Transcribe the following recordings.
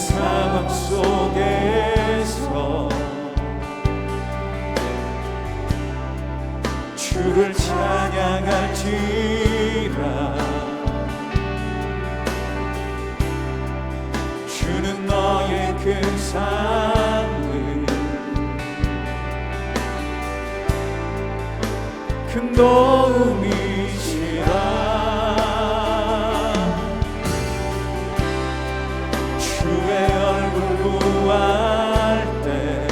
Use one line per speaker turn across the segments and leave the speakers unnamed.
상황 속에서 주를 찬양할지라. 주는 너의 큰 삶을 큰 도움이시라. 주의 얼굴 구할 때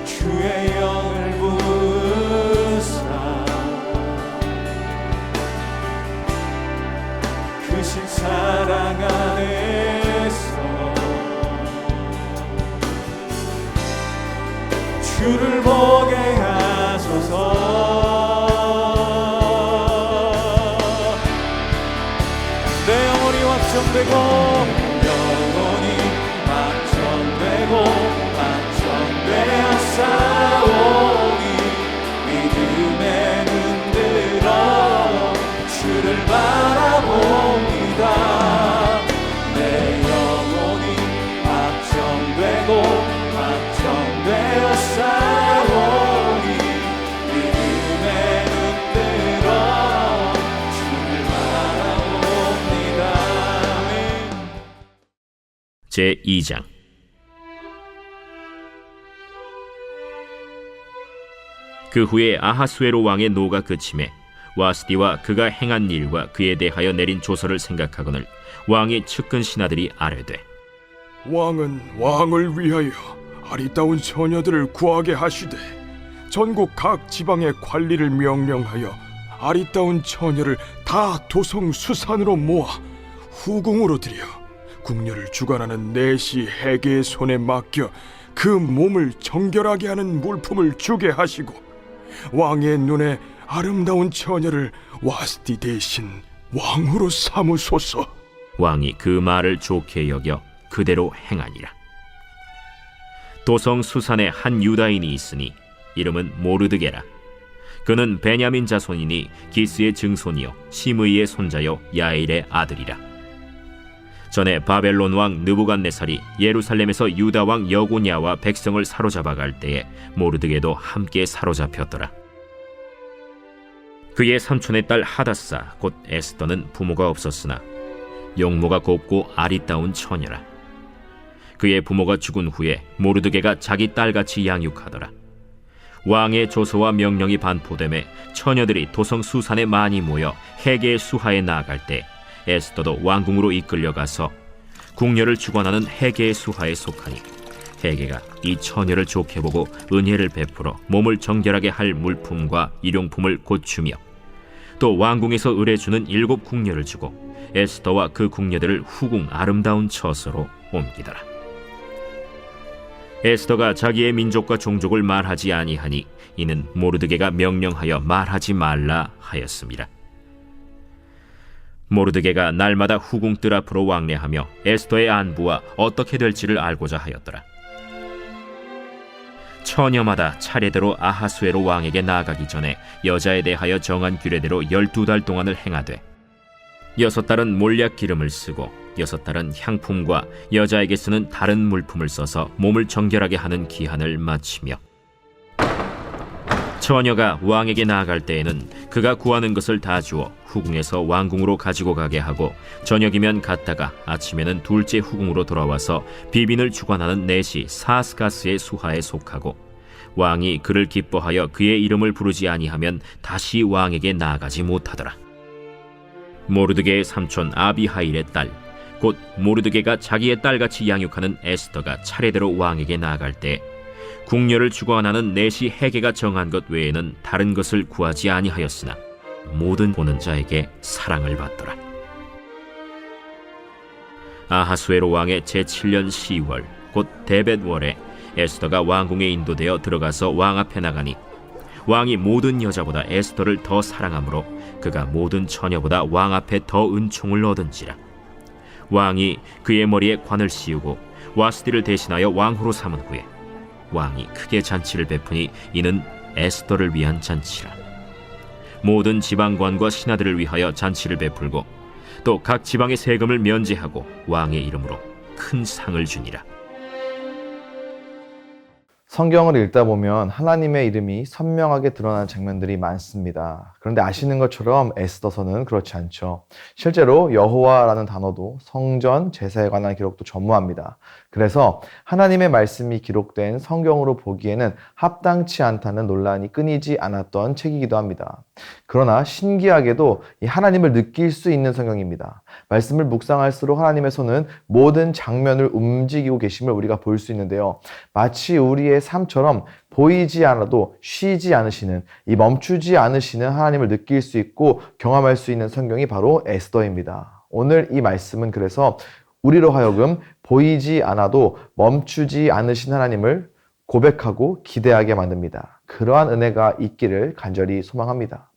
주의 영을 부으사 크신 사랑 안에서 주를 보게 하소서. 내 영혼이 확정되고 영혼이 확정되고 확정되었사오니 믿음에 눈들어 주를 바라봅니다. 내 영혼이 확정되고 확정되었사오니 믿음에 눈들어 주를 바라봅니다.
제2장. 그 후에 아하수에로 왕의 노가 그침에 와스디와 그가 행한 일과 그에 대하여 내린 조서를 생각하거늘 왕의 측근 신하들이 아뢰되,
왕은 왕을 위하여 아리따운 처녀들을 구하게 하시되 전국 각 지방의 관리를 명령하여 아리따운 처녀를 다 도성 수산으로 모아 후궁으로 들여 궁녀를 주관하는 내시 해계의 손에 맡겨 그 몸을 정결하게 하는 물품을 주게 하시고 왕의 눈에 아름다운 처녀를 와스디 대신 왕으로 삼으소서.
왕이 그 말을 좋게 여겨 그대로 행하니라. 도성 수산에 한 유다인이 있으니 이름은 모르드게라. 그는 베냐민 자손이니 기스의 증손이요 시므이의 손자요 야일의 아들이라. 전에 바벨론 왕 느부갓네살이 예루살렘에서 유다 왕 여고냐와 백성을 사로잡아 갈 때에 모르드게도 함께 사로잡혔더라. 그의 삼촌의 딸 하다사 곧 에스더는 부모가 없었으나 용모가 곱고 아리따운 처녀라. 그의 부모가 죽은 후에 모르드게가 자기 딸같이 양육하더라. 왕의 조서와 명령이 반포되매 처녀들이 도성 수산에 많이 모여 해계의 수하에 나아갈 때 에스더도 왕궁으로 이끌려가서 궁녀를 주관하는 해계의 수하에 속하니 해계가 이 처녀를 좋게 보고 은혜를 베풀어 몸을 정결하게 할 물품과 일용품을 곧 주며 또 왕궁에서 의뢰주는 7 궁녀를 주고 에스더와 그 궁녀들을 후궁 아름다운 처소로 옮기더라. 에스더가 자기의 민족과 종족을 말하지 아니하니 이는 모르드게가 명령하여 말하지 말라 하였습니다. 모르드게가 날마다 후궁 뜰 앞으로 왕래하며 에스더의 안부와 어떻게 될지를 알고자 하였더라. 처녀마다 차례대로 아하수에로 왕에게 나아가기 전에 여자에 대하여 정한 규례대로 12달 동안을 행하되 6달은 몰약 기름을 쓰고 6달은 향품과 여자에게 쓰는 다른 물품을 써서 몸을 정결하게 하는 기한을 마치며 처녀가 왕에게 나아갈 때에는 그가 구하는 것을 다 주어 후궁에서 왕궁으로 가지고 가게 하고 저녁이면 갔다가 아침에는 둘째 후궁으로 돌아와서 비빈을 주관하는 내시 사스가스의 수하에 속하고 왕이 그를 기뻐하여 그의 이름을 부르지 아니하면 다시 왕에게 나아가지 못하더라. 모르드게의 삼촌 아비하일의 딸 곧 모르드게가 자기의 딸같이 양육하는 에스더가 차례대로 왕에게 나아갈 때 궁녀를 주관하는 내시 해계가 정한 것 외에는 다른 것을 구하지 아니하였으나 모든 보는 자에게 사랑을 받더라. 아하수에로 왕의 제7년 10월 곧 데벳월에 에스더가 왕궁에 인도되어 들어가서 왕 앞에 나가니 왕이 모든 여자보다 에스더를 더 사랑하므로 그가 모든 처녀보다 왕 앞에 더 은총을 얻은지라. 왕이 그의 머리에 관을 씌우고 와스디를 대신하여 왕후로 삼은 후에 왕이 크게 잔치를 베푸니 이는 에스더를 위한 잔치라. 모든 지방관과 신하들을 위하여 잔치를 베풀고 또 각 지방의 세금을 면제하고 왕의 이름으로 큰 상을 주니라.
성경을 읽다 보면 하나님의 이름이 선명하게 드러나는 장면들이 많습니다. 그런데 아시는 것처럼 에스더서는 그렇지 않죠. 실제로 여호와라는 단어도 성전, 제사에 관한 기록도 전무합니다. 그래서 하나님의 말씀이 기록된 성경으로 보기에는 합당치 않다는 논란이 끊이지 않았던 책이기도 합니다. 그러나 신기하게도 이 하나님을 느낄 수 있는 성경입니다. 말씀을 묵상할수록 하나님의 손은 모든 장면을 움직이고 계심을 우리가 볼 수 있는데요. 마치 우리의 삶처럼 보이지 않아도 쉬지 않으시는, 이 멈추지 않으시는 하나님을 느낄 수 있고 경험할 수 있는 성경이 바로 에스더입니다. 오늘 이 말씀은 그래서 우리로 하여금 보이지 않아도 멈추지 않으신 하나님을 고백하고 기대하게 만듭니다. 그러한 은혜가 있기를 간절히 소망합니다.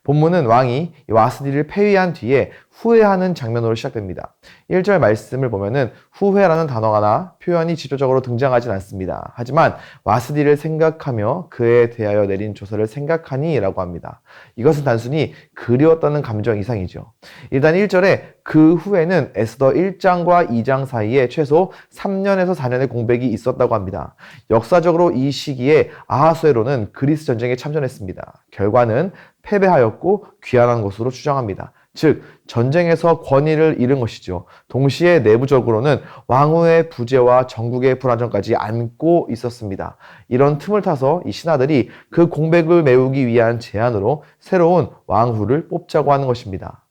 본문은 왕이 와스디를 폐위한 뒤에 후회하는 장면으로 시작됩니다. 1절 말씀을 보면은 후회라는 단어나 표현이 직접적으로 등장하진 않습니다. 하지만 와스디를 생각하며 그에 대하여 내린 조서를 생각하니 라고 합니다. 이것은 단순히 그리웠다는 감정 이상이죠. 일단 1절에 그 후에는 에스더 1장과 2장 사이에 최소 3년에서 4년의 공백이 있었다고 합니다. 역사적으로 이 시기에 아하수에로는 그리스 전쟁에 참전했습니다. 결과는 패배하였고 귀환한 것으로 추정합니다. 즉 전쟁에서 권위를 잃은 것이죠. 동시에 내부적으로는 왕후의 부재와 전국의 불안정까지 안고 있었습니다. 이런 틈을 타서 이 신하들이 그 공백을 메우기 위한 제안으로 새로운 왕후를 뽑자고 하는 것입니다.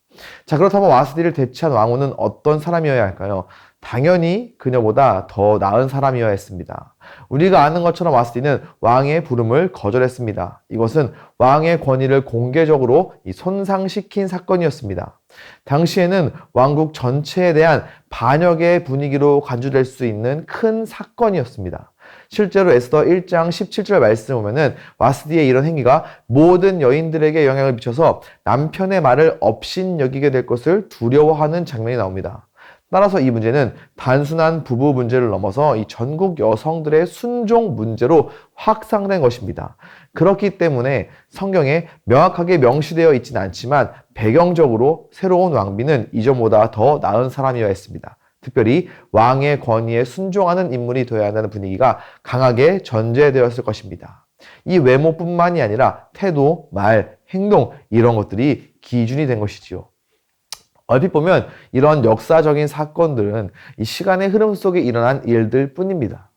자, 그렇다면 와스디를 대체한 왕후는 어떤 사람이어야 할까요? 당연히 그녀보다 더 나은 사람이어야 했습니다. 우리가 아는 것처럼 와스디는 왕의 부름을 거절했습니다. 이것은 왕의 권위를 공개적으로 손상시킨 사건이었습니다. 당시에는 왕국 전체에 대한 반역의 분위기로 간주될 수 있는 큰 사건이었습니다. 실제로 에스더 1장 17절 말씀을 보면은 와스디의 이런 행위가 모든 여인들에게 영향을 미쳐서 남편의 말을 업신여기게 될 것을 두려워하는 장면이 나옵니다. 따라서 이 문제는 단순한 부부 문제를 넘어서 이 전국 여성들의 순종 문제로 확산된 것입니다. 그렇기 때문에 성경에 명확하게 명시되어 있지는 않지만 배경적으로 새로운 왕비는 이전보다 더 나은 사람이어야 했습니다. 특별히 왕의 권위에 순종하는 인물이 되어야 한다는 분위기가 강하게 전제되었을 것입니다. 이 외모뿐만이 아니라 태도, 말, 행동 이런 것들이 기준이 된 것이지요. 얼핏 보면 이런 역사적인 사건들은 이 시간의 흐름 속에 일어난 일들 뿐입니다.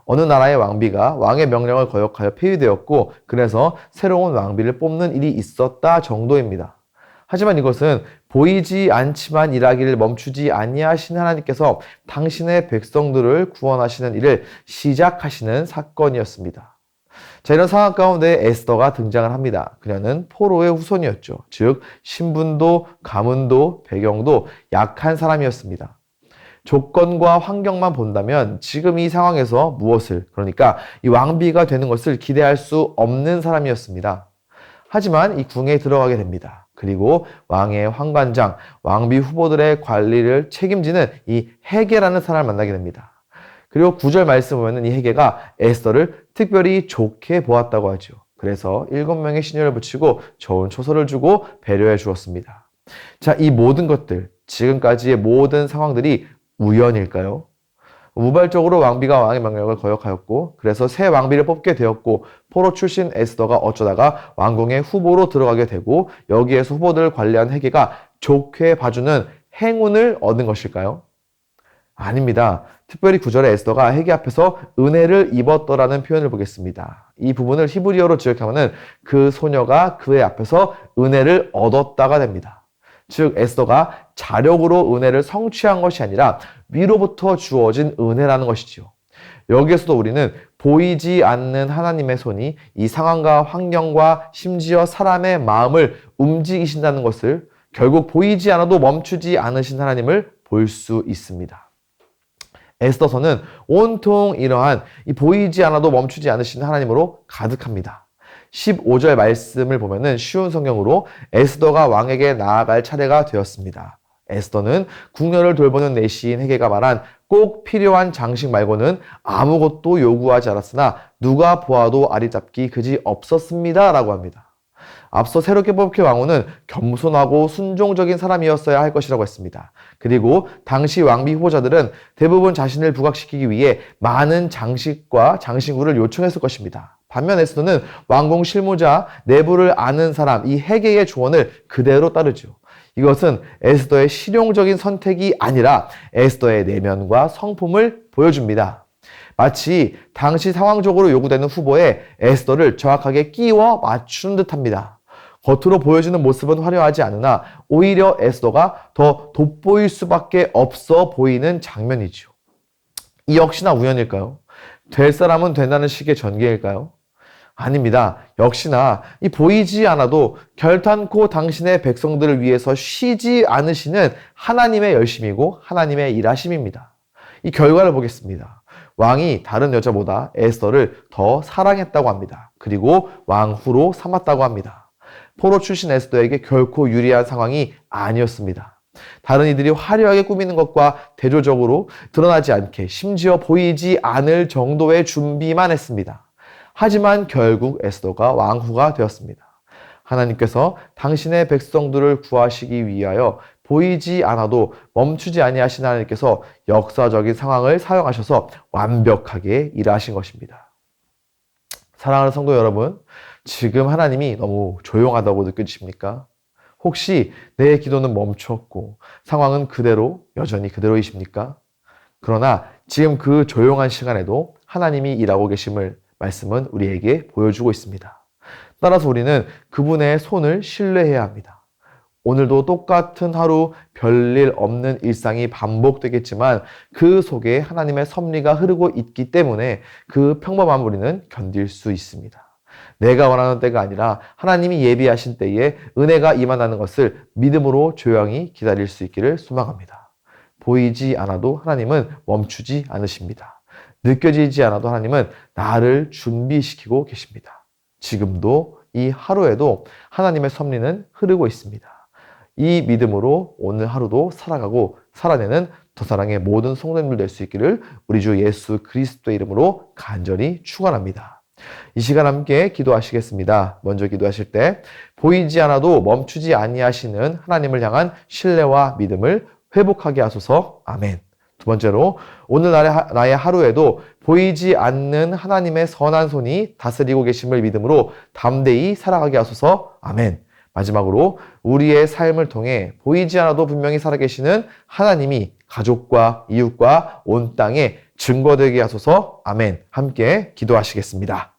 어느 나라의 왕비가 왕의 명령을 거역하여 폐위되었고 그래서 새로운 왕비를 뽑는 일이 있었다 정도입니다. 하지만 이것은 보이지 않지만 일하기를 멈추지 아니하신 하나님께서 당신의 백성들을 구원하시는 일을 시작하시는 사건이었습니다. 자, 이런 상황 가운데 에스더가 등장을 합니다. 그녀는 포로의 후손이었죠. 즉 신분도 가문도 배경도 약한 사람이었습니다. 조건과 환경만 본다면 지금 이 상황에서 무엇을, 그러니까 이 왕비가 되는 것을 기대할 수 없는 사람이었습니다. 하지만 이 궁에 들어가게 됩니다. 그리고 왕의 환관장, 왕비 후보들의 관리를 책임지는 이 헤게라는 사람을 만나게 됩니다. 그리고 9절 말씀 보면 이 헤게가 에스더를 특별히 좋게 보았다고 하죠. 그래서 7명의 시녀를 붙이고 좋은 초서를 주고 배려해 주었습니다. 자, 이 모든 것들, 지금까지의 모든 상황들이 우연일까요? 우발적으로 왕비가 왕의 명령을 거역하였고 그래서 새 왕비를 뽑게 되었고 포로 출신 에스더가 어쩌다가 왕궁의 후보로 들어가게 되고 여기에서 후보들을 관리한 헤게가 좋게 봐주는 행운을 얻은 것일까요? 아닙니다. 특별히 9절에 에스더가 헤게 앞에서 은혜를 입었더라는 표현을 보겠습니다. 이 부분을 히브리어로 지역하면 그 소녀가 그의 앞에서 은혜를 얻었다가 됩니다. 즉 에스더가 자력으로 은혜를 성취한 것이 아니라 위로부터 주어진 은혜라는 것이지요. 여기에서도 우리는 보이지 않는 하나님의 손이 이 상황과 환경과 심지어 사람의 마음을 움직이신다는 것을 결국 보이지 않아도 멈추지 않으신 하나님을 볼 수 있습니다. 에스더서는 온통 이러한 이 보이지 않아도 멈추지 않으신 하나님으로 가득합니다. 15절 말씀을 보면은 쉬운 성경으로 에스더가 왕에게 나아갈 차례가 되었습니다. 에스더는 궁녀를 돌보는 내시인 헤게가 말한 꼭 필요한 장식 말고는 아무것도 요구하지 않았으나 누가 보아도 아리잡기 그지 없었습니다 라고 합니다. 앞서 새롭게 뽑힌 왕후는 겸손하고 순종적인 사람이었어야 할 것이라고 했습니다. 그리고 당시 왕비 후보자들은 대부분 자신을 부각시키기 위해 많은 장식과 장신구를 요청했을 것입니다. 반면 에스더는 왕궁 실무자, 내부를 아는 사람, 이 헤게의 조언을 그대로 따르죠. 이것은 에스더의 실용적인 선택이 아니라 에스더의 내면과 성품을 보여줍니다. 마치 당시 상황적으로 요구되는 후보에 에스더를 정확하게 끼워 맞추는 듯합니다. 겉으로 보여주는 모습은 화려하지 않으나 오히려 에스더가 더 돋보일 수밖에 없어 보이는 장면이죠. 이 역시나 우연일까요? 될 사람은 된다는 식의 전개일까요? 아닙니다. 역시나 이 보이지 않아도 결탄코 당신의 백성들을 위해서 쉬지 않으시는 하나님의 열심이고 하나님의 일하심입니다. 이 결과를 보겠습니다. 왕이 다른 여자보다 에스더를 더 사랑했다고 합니다. 그리고 왕후로 삼았다고 합니다. 포로 출신 에스더에게 결코 유리한 상황이 아니었습니다. 다른 이들이 화려하게 꾸미는 것과 대조적으로 드러나지 않게 심지어 보이지 않을 정도의 준비만 했습니다. 하지만 결국 에스더가 왕후가 되었습니다. 하나님께서 당신의 백성들을 구하시기 위하여 보이지 않아도 멈추지 아니하신 하나님께서 역사적인 상황을 사용하셔서 완벽하게 일하신 것입니다. 사랑하는 성도 여러분, 지금 하나님이 너무 조용하다고 느껴지십니까? 혹시 내 기도는 멈췄고 상황은 그대로 여전히 그대로이십니까? 그러나 지금 그 조용한 시간에도 하나님이 일하고 계심을 말씀은 우리에게 보여주고 있습니다. 따라서 우리는 그분의 손을 신뢰해야 합니다. 오늘도 똑같은 하루 별일 없는 일상이 반복되겠지만 그 속에 하나님의 섭리가 흐르고 있기 때문에 그 평범한 우리는 견딜 수 있습니다. 내가 원하는 때가 아니라 하나님이 예비하신 때에 은혜가 임한다는 것을 믿음으로 조용히 기다릴 수 있기를 소망합니다. 보이지 않아도 하나님은 멈추지 않으십니다. 느껴지지 않아도 하나님은 나를 준비시키고 계십니다. 지금도 이 하루에도 하나님의 섭리는 흐르고 있습니다. 이 믿음으로 오늘 하루도 살아가고 살아내는 더 사랑의 모든 성도님들 될 수 있기를 우리 주 예수 그리스도의 이름으로 간절히 축원합니다. 이 시간 함께 기도하시겠습니다. 먼저 기도하실 때 보이지 않아도 멈추지 아니하시는 하나님을 향한 신뢰와 믿음을 회복하게 하소서. 아멘. 두 번째로 오늘 나의 하루에도 보이지 않는 하나님의 선한 손이 다스리고 계심을 믿음으로 담대히 살아가게 하소서. 아멘. 마지막으로 우리의 삶을 통해 보이지 않아도 분명히 살아계시는 하나님이 가족과 이웃과 온 땅에 증거되게 하소서. 아멘. 함께 기도하시겠습니다.